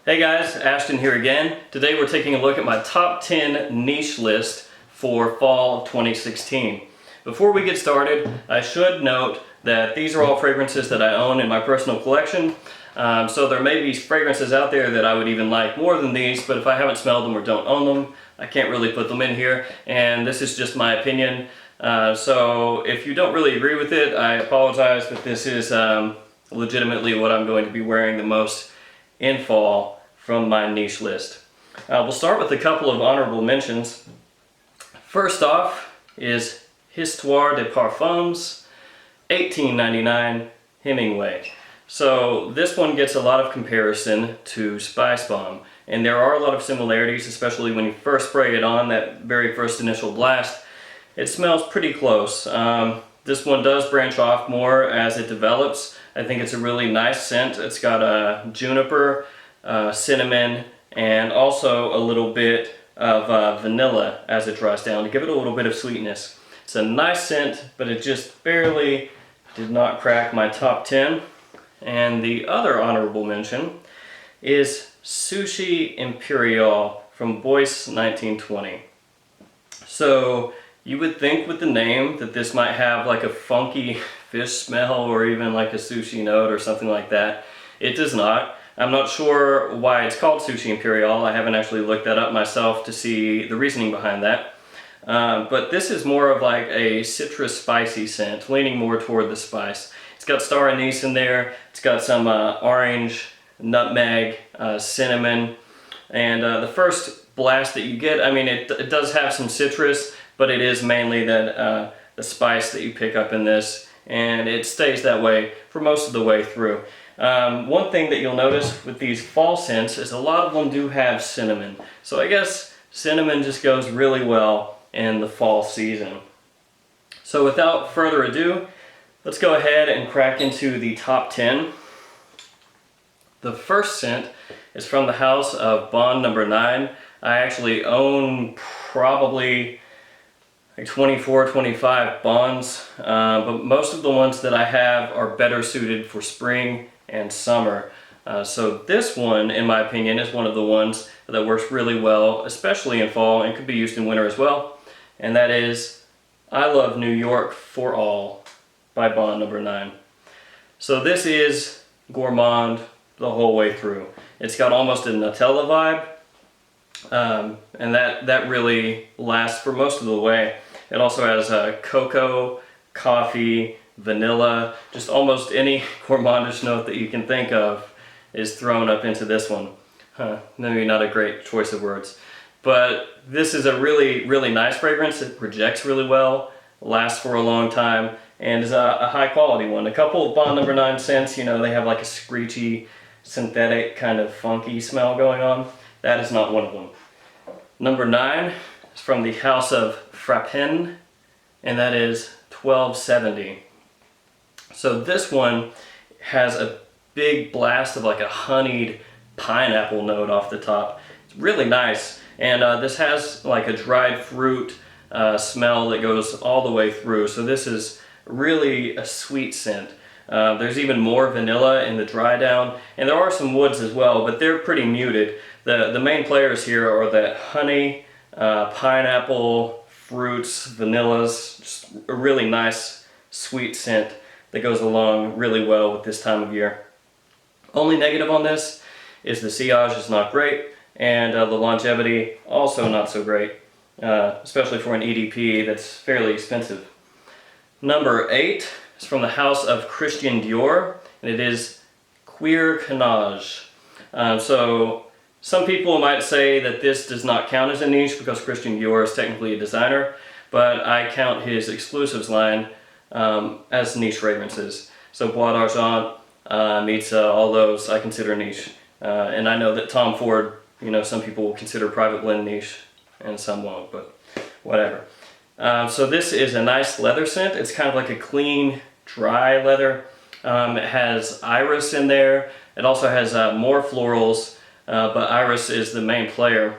Hey guys, Ashton here again. Today we're taking a look at my top 10 niche list for fall of 2016. Before we get started, I should note that these are all fragrances that I own in my personal collection. So there may be fragrances out there that I would even like more than these, but if I haven't smelled them or don't own them, I can't really put them in here, and this is just my opinion. So if you don't really agree with it, I apologize, but this is legitimately what I'm going to be wearing the most in fall from my niche list. We'll start with a couple of honorable mentions. First off is Histoires de Parfums, $18.99, Hemingway. So this one gets a lot of comparison to Spice Bomb, and there are a lot of similarities, especially when you first spray it on, that very first initial blast. It smells pretty close. This one does branch off more as it develops. I think it's a really nice scent. It's got a juniper, cinnamon, and also a little bit of vanilla as it dries down to give it a little bit of sweetness. It's a nice scent, but it just barely did not crack my top 10. And the other honorable mention is Sushi Imperiale from Bois 1920. So you would think with the name that this might have like a funky fish smell or even like a sushi note or something like that. It does not. I'm not sure why it's called Sushi Imperiale. I haven't actually looked that up myself to see the reasoning behind that. But this is more of like a citrus spicy scent, leaning more toward the spice. It's got star anise in there. It's got some orange, nutmeg, cinnamon, and the first blast that you get, I mean, it does have some citrus, but it is mainly that the spice that you pick up in this, and it stays that way for most of the way through. One thing that you'll notice with these fall scents is a lot of them do have cinnamon. So I guess cinnamon just goes really well in the fall season. So without further ado, let's go ahead and crack into the top 10. The first scent is from the house of Bond No. 9. I actually own probably like 24, 25 Bonds, but most of the ones that I have are better suited for spring and summer. So this one, in my opinion, is one of the ones that works really well, especially in fall, and could be used in winter as well. And that is I Love New York for All by Bond No. 9. So this is gourmand the whole way through. It's got almost a Nutella vibe, and that really lasts for most of the way. It also has cocoa, coffee, vanilla, just almost any gourmandish note that you can think of is thrown up into this one. Maybe not a great choice of words. But this is a really, really nice fragrance. It projects really well, lasts for a long time, and is a high quality one. A couple of Bond No. 9 scents, you know, they have like a screechy, synthetic, kind of funky smell going on. That is not one of them. Number 9 is from the house of Frapin, and that is 1270. So this one has a big blast of like a honeyed pineapple note off the top. It's really nice, and this has like a dried fruit smell that goes all the way through. So this is really a sweet scent. There's even more vanilla in the dry down, and there are some woods as well, but they're pretty muted. The main players here are that honey, pineapple, fruits, vanillas, just a really nice sweet scent that goes along really well with this time of year. Only negative on this is the sillage is not great, and the longevity also not so great, especially for an EDP that's fairly expensive. Number 8 is from the house of Christian Dior, and it is Cuir Cannage. So some people might say that this does not count as a niche because Christian Dior is technically a designer, but I count his exclusives line as niche fragrances. So Bois d'Argent meets all those I consider niche. And I know that Tom Ford, you know, some people will consider Private Blend niche and some won't, but whatever. So this is a nice leather scent. It's kind of like a clean, dry leather. It has iris in there. It also has more florals, but iris is the main player.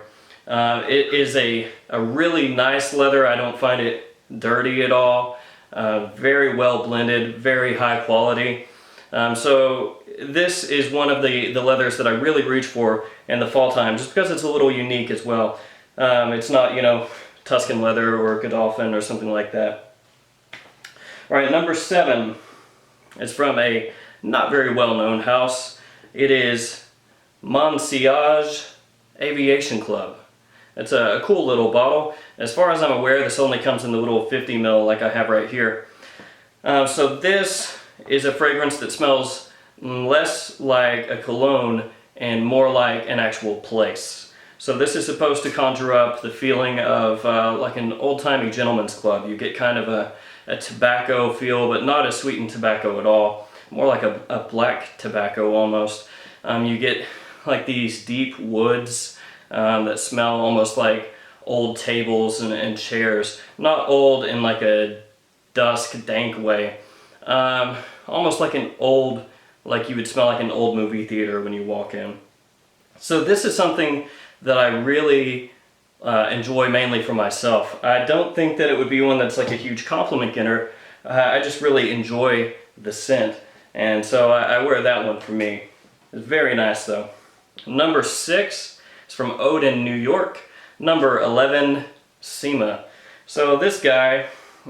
It is a really nice leather. I don't find it dirty at all. Very well blended, very high quality. So this is one of the leathers that I really reach for in the fall time, just because it's a little unique as well. It's not, you know, Tuscan leather or Godolphin or something like that. All right, number 7 is from a not very well-known house. It is Monsillage Aviation Club. It's a cool little bottle. As far as I'm aware, this only comes in the little 50 ml like I have right here. So this is a fragrance that smells less like a cologne and more like an actual place. So this is supposed to conjure up the feeling of like an old-timey gentleman's club. You get kind of a tobacco feel, but not a sweetened tobacco at all. More like a black tobacco almost. You get like these deep woods that smell almost like old tables and chairs. Not old in like a dusk, dank way. Almost like an old, like you would smell like an old movie theater when you walk in. So this is something that I really enjoy mainly for myself. I don't think that it would be one that's like a huge compliment getter. I just really enjoy the scent. And so I wear that one for me. It's very nice though. Number 6 is from Odin, New York. Number 11, Semma. So this guy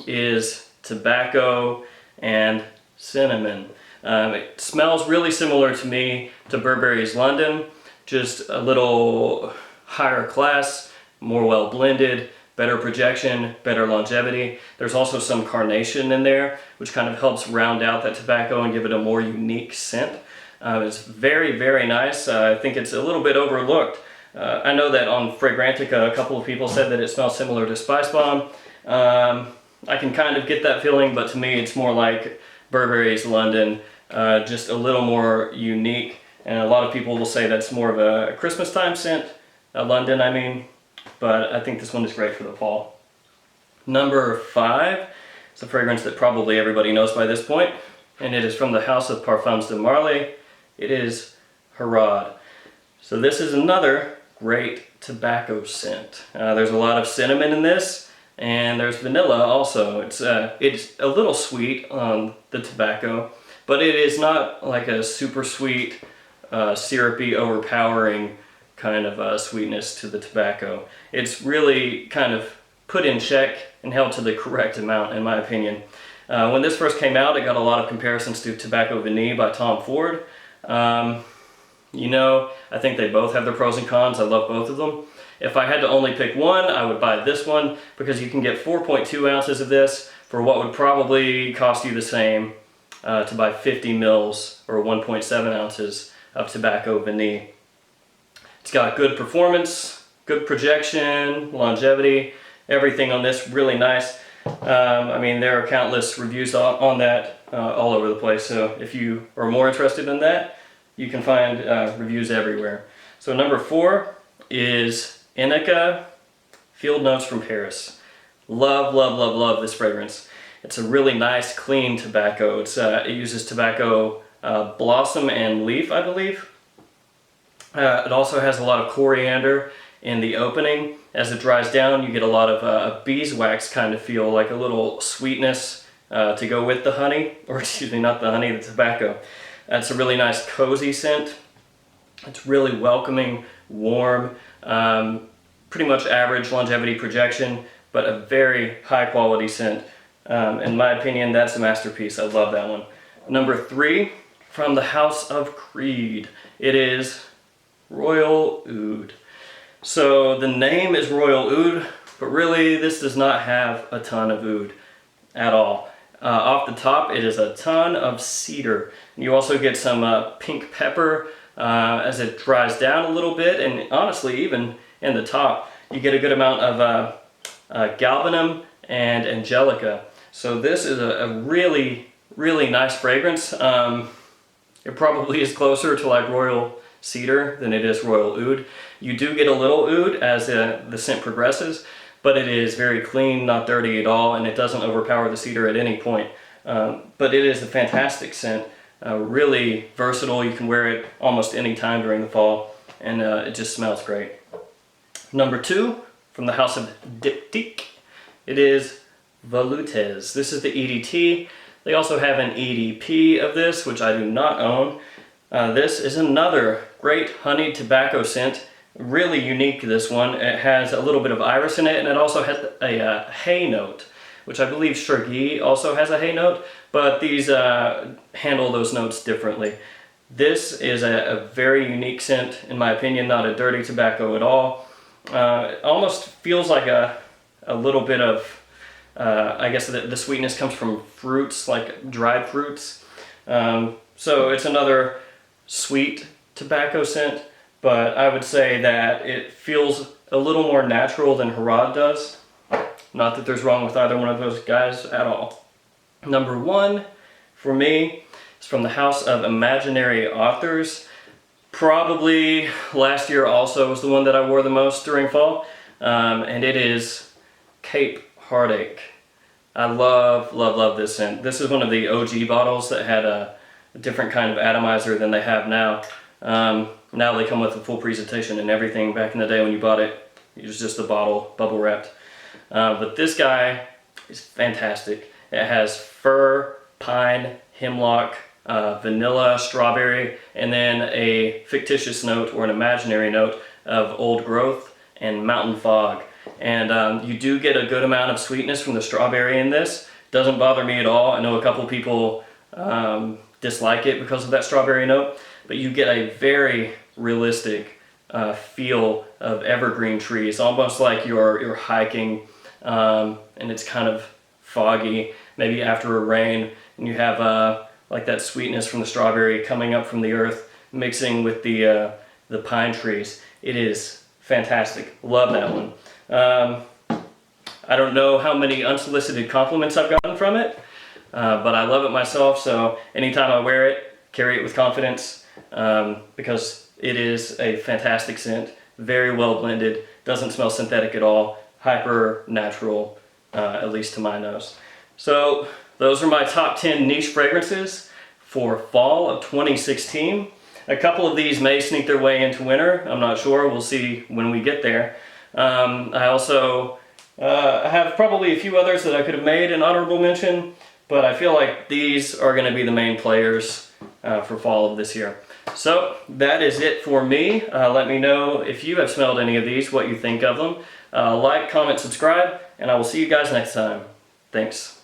is tobacco and cinnamon. It smells really similar to me to Burberry's London, just a little higher class, more well blended, better projection, better longevity. There's also some carnation in there, which kind of helps round out that tobacco and give it a more unique scent. It's very, very nice. I think it's a little bit overlooked. I know that on Fragrantica, a couple of people said that it smells similar to Spice Bomb. I can kind of get that feeling, but to me it's more like Burberry's London, just a little more unique. And a lot of people will say that's more of a Christmas time scent, London I mean, but I think this one is great for the fall. Number 5 is a fragrance that probably everybody knows by this point, and it is from the house of Parfums de Marly. It is Heartache. So this is another great tobacco scent. There's a lot of cinnamon in this, and there's vanilla also. It's a little sweet on the tobacco, but it is not like a super sweet, syrupy, overpowering kind of sweetness to the tobacco. It's really kind of put in check and held to the correct amount, in my opinion. When this first came out, it got a lot of comparisons to Tobacco Vanille by Tom Ford. You know, I think they both have their pros and cons. I love both of them. If I had to only pick one, I would buy this one because you can get 4.2 ounces of this for what would probably cost you the same to buy 50 mils or 1.7 ounces of Tobacco Vanille. It's got good performance, good projection, longevity, everything on this really nice. I mean, there are countless reviews on that all over the place, so if you are more interested in that, you can find reviews everywhere. So number 4 is Ineke Field Notes from Paris. Love, love, love, love this fragrance. It's a really nice, clean tobacco. It uses tobacco blossom and leaf, I believe. It also has a lot of coriander in the opening. As it dries down, you get a lot of beeswax kind of feel, like a little sweetness to go with the honey, or excuse me, not the honey, the tobacco. It's a really nice cozy scent. It's really welcoming, warm, pretty much average longevity projection, but a very high quality scent. In my opinion, that's a masterpiece. I love that one. Number 3, from the House of Creed. It is Royal Oud. So the name is Royal Oud, but really this does not have a ton of oud at all. Off the top, it is a ton of cedar. You also get some pink pepper as it dries down a little bit, and honestly, even in the top, you get a good amount of galbanum and angelica. So this is a really, really nice fragrance. It probably is closer to like Royal Cedar than it is Royal Oud. You do get a little oud as the scent progresses, but it is very clean, not dirty at all, and it doesn't overpower the cedar at any point. But it is a fantastic scent, really versatile. You can wear it almost any time during the fall, and it just smells great. Number 2, from the house of Diptyque, it is Volutes. This is the EDT. They also have an EDP of this, which I do not own. This is another great honey tobacco scent. Really unique, this one. It has a little bit of iris in it, and it also has a hay note, which I believe Chergui also has a hay note, but these handle those notes differently. This is a very unique scent, in my opinion, not a dirty tobacco at all. It almost feels like a little bit of, I guess the sweetness comes from fruits, like dried fruits. So it's another sweet tobacco scent, but I would say that it feels a little more natural than Oud does. Not that there's wrong with either one of those guys at all. Number 1 for me is from the House of Imaginary Authors. Probably last year also was the one that I wore the most during fall, and it is Cape Heartache. I love this scent. This is one of the OG bottles that had a different kind of atomizer than they have now. Now they come with a full presentation and everything. Back in the day when you bought it, it was just the bottle, bubble wrapped. But this guy is fantastic. It has fir, pine, hemlock, vanilla, strawberry, and then a fictitious note or an imaginary note of old growth and mountain fog. And you do get a good amount of sweetness from the strawberry in this. Doesn't bother me at all. I know a couple people dislike it because of that strawberry note, but you get a very realistic feel of evergreen trees, almost like you're hiking, and it's kind of foggy, maybe after a rain, and you have like that sweetness from the strawberry coming up from the earth, mixing with the pine trees. It is fantastic. Love that one. I don't know how many unsolicited compliments I've gotten from it, but I love it myself, so anytime I wear it, carry it with confidence, because it is a fantastic scent, very well blended, doesn't smell synthetic at all, hyper natural, at least to my nose. So those are my top 10 niche fragrances for fall of 2016. A couple of these may sneak their way into winter, I'm not sure, we'll see when we get there. I also have probably a few others that I could have made an honorable mention, but I feel like these are going to be the main players for fall of this year. So that is it for me. Let me know if you have smelled any of these, what you think of them. Like, comment, subscribe, and I will see you guys next time. Thanks.